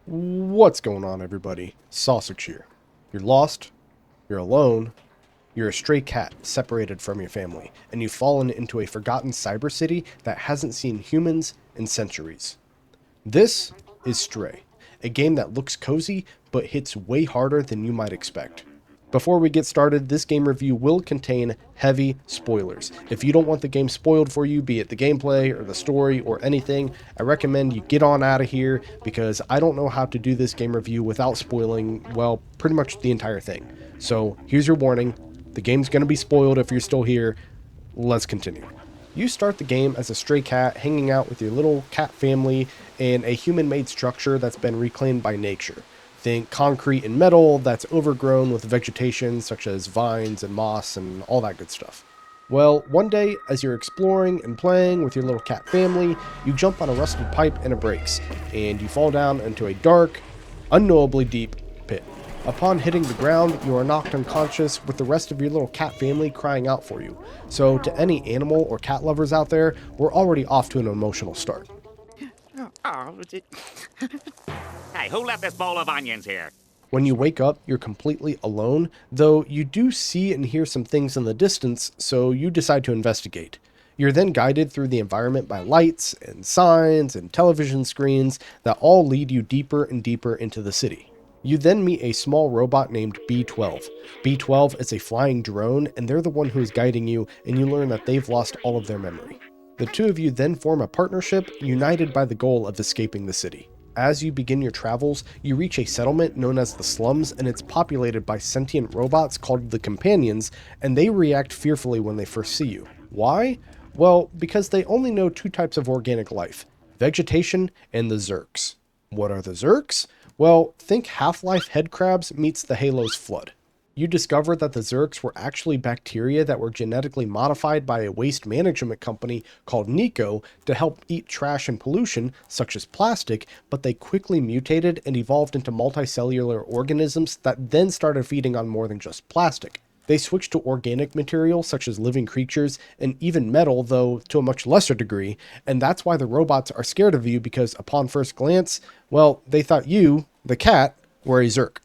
What's going on, everybody? Sausage here. You're lost, you're alone, you're a stray cat separated from your family, and you've fallen into a forgotten cybercity that hasn't seen humans in centuries. This is Stray, a game that looks cozy but hits way harder than you might expect. Before we get started, this game review will contain heavy spoilers. If you don't want the game spoiled for you, be it the gameplay or the story or anything, I recommend you get on out of here because I don't know how to do this game review without spoiling, well, pretty much the entire thing. So here's your warning. The game's going to be spoiled if you're still here. Let's continue. You start the game as a stray cat hanging out with your little cat family in a human-made structure that's been reclaimed by nature. Think concrete and metal that's overgrown with vegetation such as vines and moss and all that good stuff. Well, one day, as you're exploring and playing with your little cat family, you jump on a rusted pipe and it breaks, and you fall down into a dark, unknowably deep pit. Upon hitting the ground, you are knocked unconscious with the rest of your little cat family crying out for you. So to any animal or cat lovers out there, we're already off to an emotional start. Oh, hey, who left this bowl of onions here? When you wake up, you're completely alone, though you do see and hear some things in the distance, so you decide to investigate. You're then guided through the environment by lights and signs and television screens that all lead you deeper and deeper into the city. You then meet a small robot named B12. B12 is a flying drone, and they're the one who is guiding you, and you learn that they've lost all of their memory. The two of you then form a partnership, united by the goal of escaping the city. As you begin your travels, you reach a settlement known as the Slums, and it's populated by sentient robots called the Companions, and they react fearfully when they first see you. Why? Well, because they only know two types of organic life: vegetation and the Zerks. What are the Zerks? Well, think Half-Life headcrabs meets the Halo's Flood. You discover that the Zerks were actually bacteria that were genetically modified by a waste management company called Nico to help eat trash and pollution, such as plastic, but they quickly mutated and evolved into multicellular organisms that then started feeding on more than just plastic. They switched to organic material such as living creatures and even metal, though to a much lesser degree, and that's why the robots are scared of you because upon first glance, well, they thought you, the cat, were a Zerk.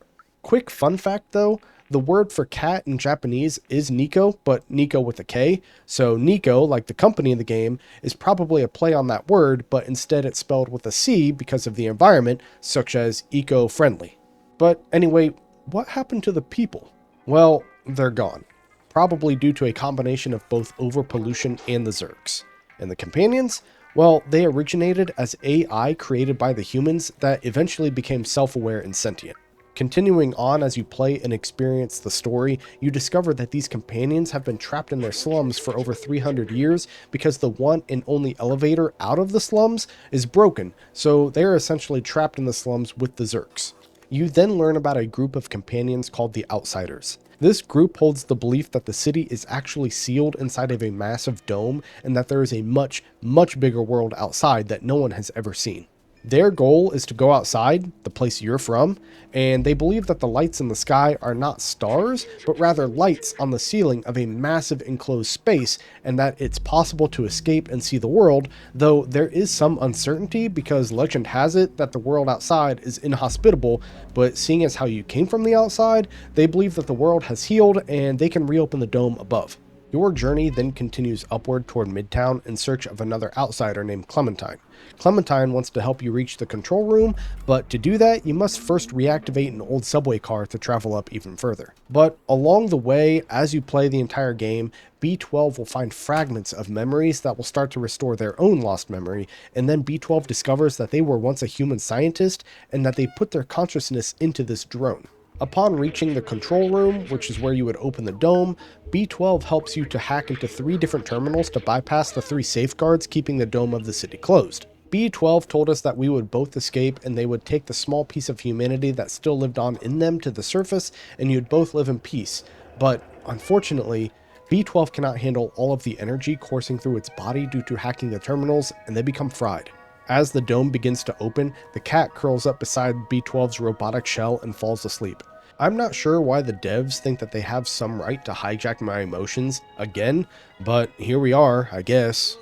Quick fun fact though, the word for cat in Japanese is Nico, but Nico with a K. So Nico, like the company in the game, is probably a play on that word, but instead it's spelled with a C because of the environment, such as eco-friendly. But anyway, what happened to the people? Well, they're gone. Probably due to a combination of both overpollution and the Zerks. And the Companions? Well, they originated as AI created by the humans that eventually became self-aware and sentient. Continuing on as you play and experience the story, you discover that these companions have been trapped in their slums for over 300 years because the one and only elevator out of the slums is broken, so they are essentially trapped in the slums with the Zerks. You then learn about a group of companions called the Outsiders. This group holds the belief that the city is actually sealed inside of a massive dome and that there is a much, much bigger world outside that no one has ever seen. Their goal is to go outside, the place you're from, and they believe that the lights in the sky are not stars, but rather lights on the ceiling of a massive enclosed space, and that it's possible to escape and see the world, though there is some uncertainty because legend has it that the world outside is inhospitable, but seeing as how you came from the outside, they believe that the world has healed and they can reopen the dome above. Your journey then continues upward toward Midtown in search of another outsider named Clementine. Clementine wants to help you reach the control room, but to do that, you must first reactivate an old subway car to travel up even further. But along the way, as you play the entire game, B12 will find fragments of memories that will start to restore their own lost memory, and then B12 discovers that they were once a human scientist and that they put their consciousness into this drone. Upon reaching the control room, which is where you would open the dome, B12 helps you to hack into 3 different terminals to bypass the 3 safeguards keeping the dome of the city closed. B12 told us that we would both escape and they would take the small piece of humanity that still lived on in them to the surface and you'd both live in peace. But unfortunately, B12 cannot handle all of the energy coursing through its body due to hacking the terminals and they become fried. As the dome begins to open, the cat curls up beside B12's robotic shell and falls asleep. I'm not sure why the devs think that they have some right to hijack my emotions again, but here we are, I guess.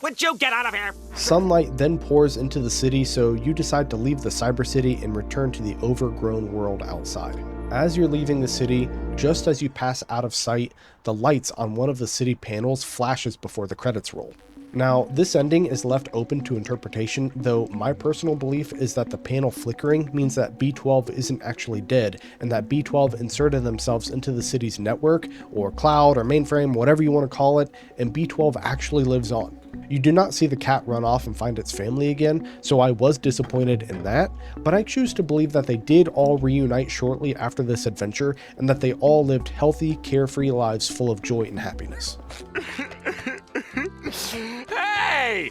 Would you get out of here? Sunlight then pours into the city, so you decide to leave the cybercity and return to the overgrown world outside. As you're leaving the city, just as you pass out of sight, the lights on one of the city panels flashes before the credits roll. Now, this ending is left open to interpretation, though my personal belief is that the panel flickering means that B12 isn't actually dead, and that B12 inserted themselves into the city's network, or cloud, or mainframe, whatever you want to call it, and B12 actually lives on. You do not see the cat run off and find its family again, so I was disappointed in that, but I choose to believe that they did all reunite shortly after this adventure, and that they all lived healthy, carefree lives full of joy and happiness. Hey!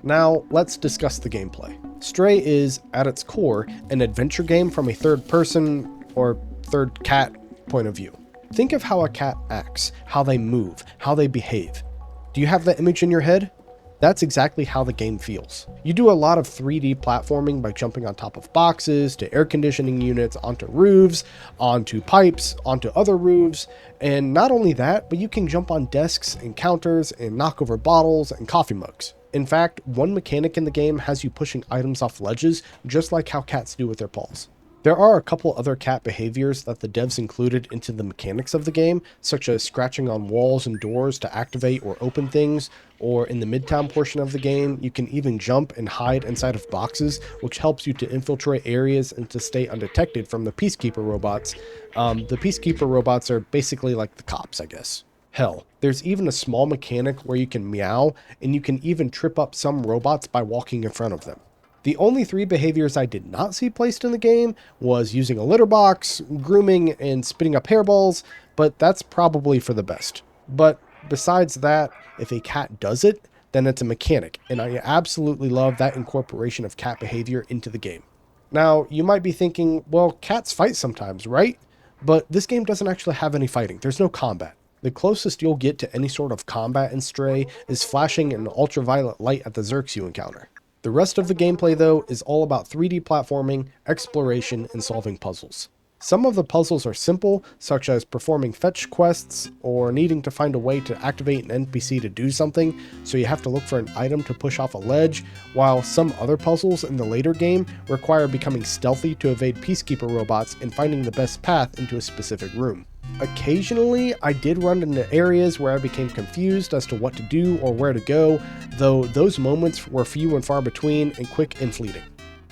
Now, let's discuss the gameplay. Stray is, at its core, an adventure game from a third-person, or third-cat point of view. Think of how a cat acts, how they move, how they behave. Do you have that image in your head? That's exactly how the game feels. You do a lot of 3D platforming by jumping on top of boxes, to air conditioning units, onto roofs, onto pipes, onto other roofs, and not only that, but you can jump on desks and counters and knock over bottles and coffee mugs. In fact, one mechanic in the game has you pushing items off ledges, just like how cats do with their paws. There are a couple other cat behaviors that the devs included into the mechanics of the game, such as scratching on walls and doors to activate or open things, or in the Midtown portion of the game, you can even jump and hide inside of boxes, which helps you to infiltrate areas and to stay undetected from the Peacekeeper robots. The Peacekeeper robots are basically like the cops, I guess. Hell, there's even a small mechanic where you can meow, and you can even trip up some robots by walking in front of them. The only 3 behaviors I did not see placed in the game was using a litter box, grooming, and spitting up hairballs, but that's probably for the best. But besides that, if a cat does it, then it's a mechanic, and I absolutely love that incorporation of cat behavior into the game. Now, you might be thinking, well, cats fight sometimes, right? But this game doesn't actually have any fighting. There's no combat. The closest you'll get to any sort of combat in Stray is flashing an ultraviolet light at the Zerks you encounter. The rest of the gameplay, though, is all about 3D platforming, exploration, and solving puzzles. Some of the puzzles are simple, such as performing fetch quests or needing to find a way to activate an NPC to do something, so you have to look for an item to push off a ledge, while some other puzzles in the later game require becoming stealthy to evade Peacekeeper robots and finding the best path into a specific room. Occasionally, I did run into areas where I became confused as to what to do or where to go, though those moments were few and far between and quick and fleeting.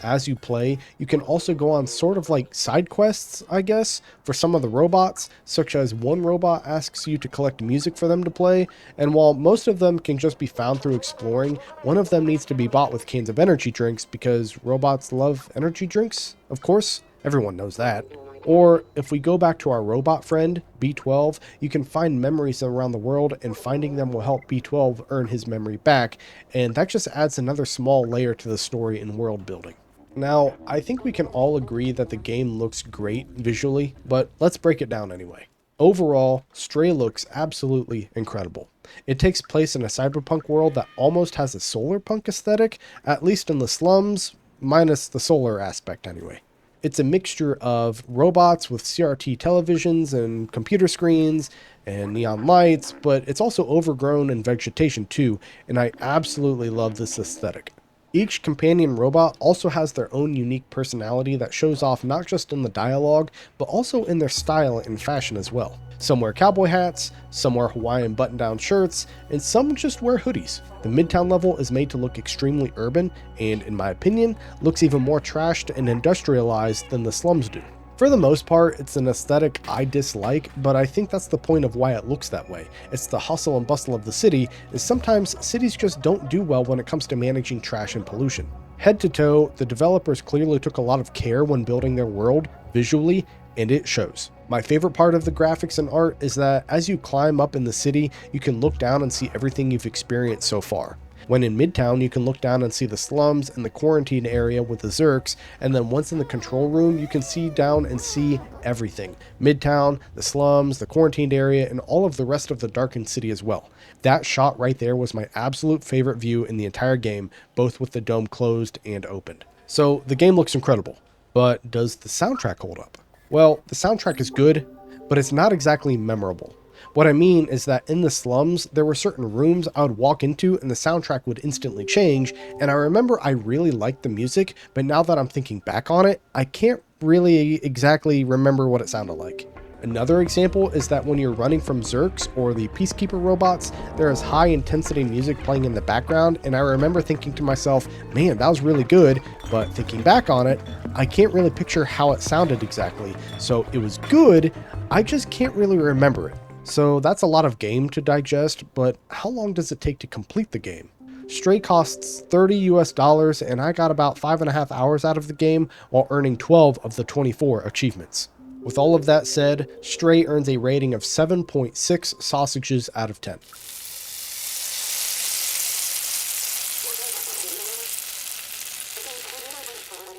As you play, you can also go on sort of like side quests, I guess, for some of the robots, such as one robot asks you to collect music for them to play, and while most of them can just be found through exploring, one of them needs to be bought with cans of energy drinks because robots love energy drinks, of course, everyone knows that. Or if we go back to our robot friend, B12, you can find memories around the world, and finding them will help B12 earn his memory back, and that just adds another small layer to the story and world building. Now, I think we can all agree that the game looks great visually, but let's break it down anyway. Overall, Stray looks absolutely incredible. It takes place in a cyberpunk world that almost has a solar punk aesthetic, at least in the slums, minus the solar aspect anyway. It's a mixture of robots with CRT televisions and computer screens and neon lights, but it's also overgrown in vegetation too, and I absolutely love this aesthetic. Each companion robot also has their own unique personality that shows off not just in the dialogue, but also in their style and fashion as well. Some wear cowboy hats, some wear Hawaiian button-down shirts, and some just wear hoodies. The Midtown level is made to look extremely urban, and in my opinion, looks even more trashed and industrialized than the slums do. For the most part, it's an aesthetic I dislike, but I think that's the point of why it looks that way. It's the hustle and bustle of the city, and sometimes cities just don't do well when it comes to managing trash and pollution. Head to toe, the developers clearly took a lot of care when building their world, visually, and it shows. My favorite part of the graphics and art is that as you climb up in the city, you can look down and see everything you've experienced so far. When in Midtown, you can look down and see the slums and the quarantine area with the Zerks, and then once in the control room, you can see down and see everything. Midtown, the slums, the quarantined area, and all of the rest of the darkened city as well. That shot right there was my absolute favorite view in the entire game, both with the dome closed and opened. So the game looks incredible, but does the soundtrack hold up? Well, the soundtrack is good, but it's not exactly memorable. What I mean is that in the slums, there were certain rooms I would walk into and the soundtrack would instantly change, and I remember I really liked the music, but now that I'm thinking back on it, I can't really exactly remember what it sounded like. Another example is that when you're running from Zerks or the Peacekeeper robots, there is high intensity music playing in the background, and I remember thinking to myself, man, that was really good, but thinking back on it, I can't really picture how it sounded exactly. So it was good, I just can't really remember it. So that's a lot of game to digest, but how long does it take to complete the game? Stray costs $30 US, and I got about 5.5 hours out of the game while earning 12 of the 24 achievements. With all of that said, Stray earns a rating of 7.6 sausages out of 10.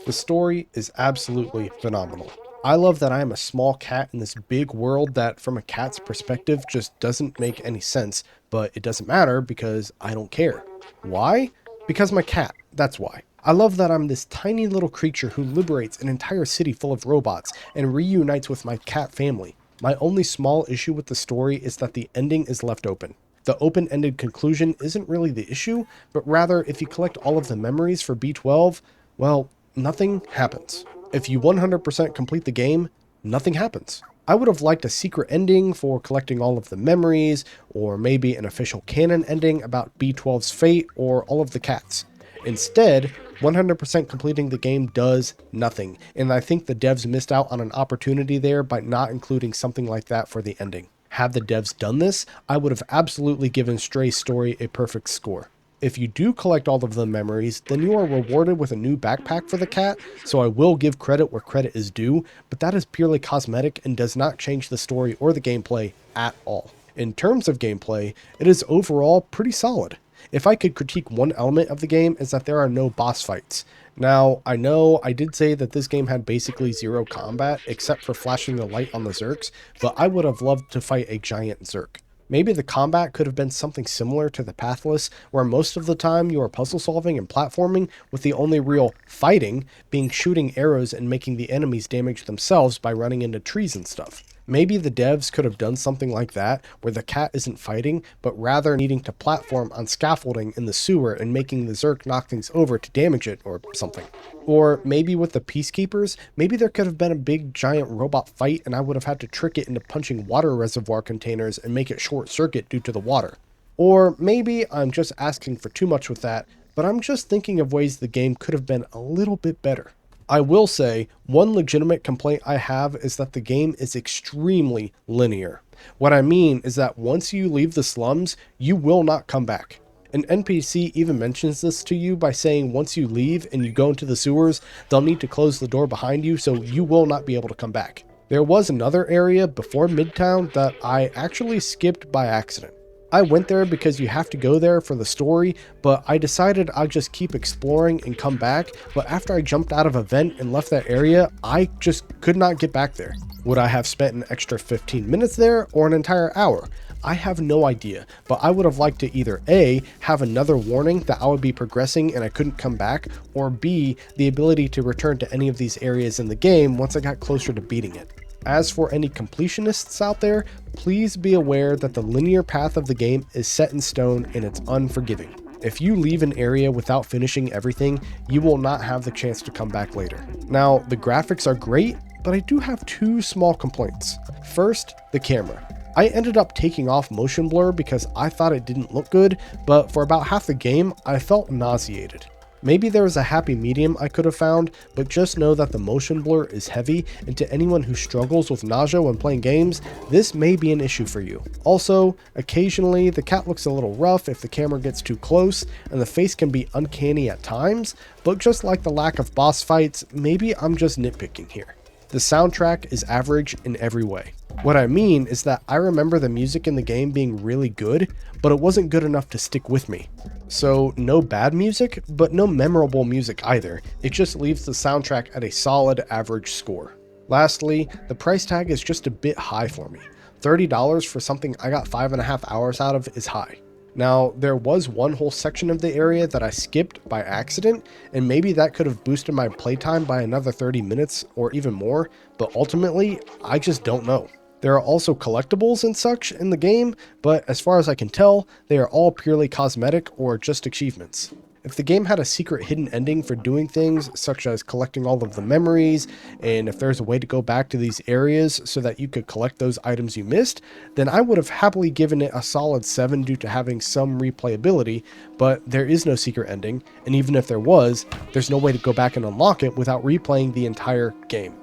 The story is absolutely phenomenal. I love that I am a small cat in this big world that, from a cat's perspective, just doesn't make any sense, but it doesn't matter because I don't care. Why? Because I'm a cat, that's why. I love that I'm this tiny little creature who liberates an entire city full of robots and reunites with my cat family. My only small issue with the story is that the ending is left open. The open-ended conclusion isn't really the issue, but rather if you collect all of the memories for B12, well, nothing happens. If you 100% complete the game, nothing happens. I would have liked a secret ending for collecting all of the memories, or maybe an official canon ending about B12's fate or all of the cats. Instead, 100% completing the game does nothing, and I think the devs missed out on an opportunity there by not including something like that for the ending. Had the devs done this, I would have absolutely given Stray's story a perfect score. If you do collect all of the memories, then you are rewarded with a new backpack for the cat, so I will give credit where credit is due, but that is purely cosmetic and does not change the story or the gameplay at all. In terms of gameplay, it is overall pretty solid. If I could critique one element of the game, is that there are no boss fights. Now, I know I did say that this game had basically zero combat, except for flashing the light on the Zerks, but I would have loved to fight a giant Zerk. Maybe the combat could have been something similar to the Pathless, where most of the time you are puzzle solving and platforming, with the only real fighting being shooting arrows and making the enemies damage themselves by running into trees and stuff. Maybe the devs could have done something like that, where the cat isn't fighting, but rather needing to platform on scaffolding in the sewer and making the Zerk knock things over to damage it or something. Or maybe with the Peacekeepers, maybe there could have been a big giant robot fight and I would have had to trick it into punching water reservoir containers and make it short circuit due to the water. Or maybe I'm just asking for too much with that, but I'm just thinking of ways the game could have been a little bit better. I will say, one legitimate complaint I have is that the game is extremely linear. What I mean is that once you leave the slums, you will not come back. An NPC even mentions this to you by saying once you leave and you go into the sewers, they'll need to close the door behind you, so you will not be able to come back. There was another area before Midtown that I actually skipped by accident. I went there because you have to go there for the story, but I decided I'd just keep exploring and come back, but after I jumped out of a vent and left that area, I just could not get back there. Would I have spent an extra 15 minutes there or an entire hour? I have no idea, but I would have liked to either A, have another warning that I would be progressing and I couldn't come back, or B, the ability to return to any of these areas in the game once I got closer to beating it. As for any completionists out there, please be aware that the linear path of the game is set in stone and it's unforgiving. If you leave an area without finishing everything, you will not have the chance to come back later. Now, the graphics are great, but I do have two small complaints. First, the camera. I ended up taking off motion blur because I thought it didn't look good, but for about half the game, I felt nauseated. Maybe there was a happy medium I could have found, but just know that the motion blur is heavy, and to anyone who struggles with nausea when playing games, this may be an issue for you. Also, occasionally the cat looks a little rough if the camera gets too close, and the face can be uncanny at times, but just like the lack of boss fights, maybe I'm just nitpicking here. The soundtrack is average in every way. What I mean is that I remember the music in the game being really good, but it wasn't good enough to stick with me. So no bad music, but no memorable music either. It just leaves the soundtrack at a solid average score. Lastly, the price tag is just a bit high for me. $30 for something I got 5.5 hours out of is high. Now, there was one whole section of the area that I skipped by accident, and maybe that could have boosted my playtime by another 30 minutes or even more, but ultimately, I just don't know. There are also collectibles and such in the game, but as far as I can tell, they are all purely cosmetic or just achievements. If the game had a secret hidden ending for doing things such as collecting all of the memories, and if there's a way to go back to these areas so that you could collect those items you missed, then I would have happily given it a solid 7 due to having some replayability, but there is no secret ending, and even if there was, there's no way to go back and unlock it without replaying the entire game.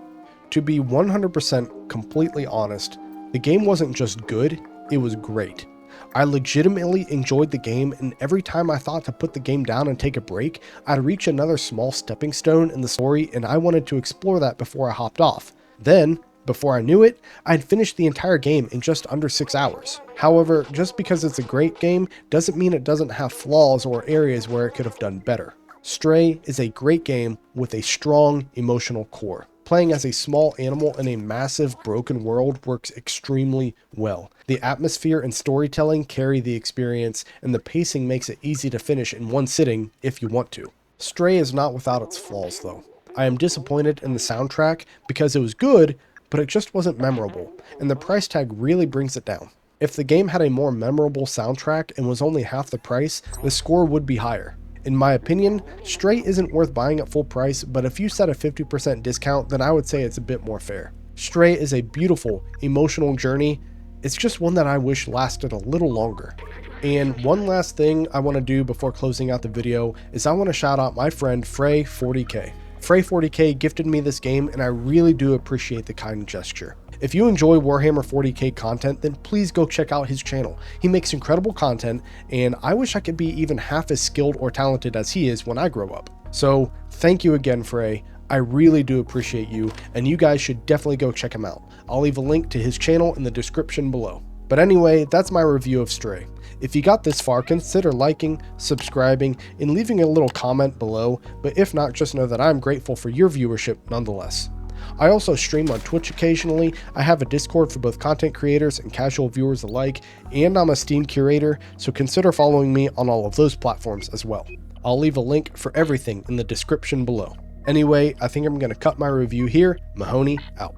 To be 100% completely honest, the game wasn't just good, it was great. I legitimately enjoyed the game, and every time I thought to put the game down and take a break, I'd reach another small stepping stone in the story, and I wanted to explore that before I hopped off. Then, before I knew it, I'd finished the entire game in just under 6 hours. However, just because it's a great game doesn't mean it doesn't have flaws or areas where it could have done better. Stray is a great game with a strong emotional core. Playing as a small animal in a massive broken world works extremely well. The atmosphere and storytelling carry the experience, and the pacing makes it easy to finish in one sitting if you want to. Stray is not without its flaws though. I am disappointed in the soundtrack because it was good, but it just wasn't memorable, and the price tag really brings it down. If the game had a more memorable soundtrack and was only half the price, the score would be higher. In my opinion, Stray isn't worth buying at full price, but if you set a 50% discount, then I would say it's a bit more fair. Stray is a beautiful, emotional journey. It's just one that I wish lasted a little longer. And one last thing I want to do before closing out the video is I want to shout out my friend Frey40K. Frey40K gifted me this game, and I really do appreciate the kind gesture. If you enjoy Warhammer 40k content, then please go check out his channel. He makes incredible content, and I wish I could be even half as skilled or talented as he is when I grow up. So thank you again, Frey. I really do appreciate you, and you guys should definitely go check him out. I'll leave a link to his channel in the description below. But anyway, that's my review of Stray. If you got this far, consider liking, subscribing, and leaving a little comment below, but if not, just know that I'm grateful for your viewership nonetheless. I also stream on Twitch occasionally. I have a Discord for both content creators and casual viewers alike, and I'm a Steam curator, so consider following me on all of those platforms as well. I'll leave a link for everything in the description below. Anyway, I think I'm going to cut my review here. Mahoney out.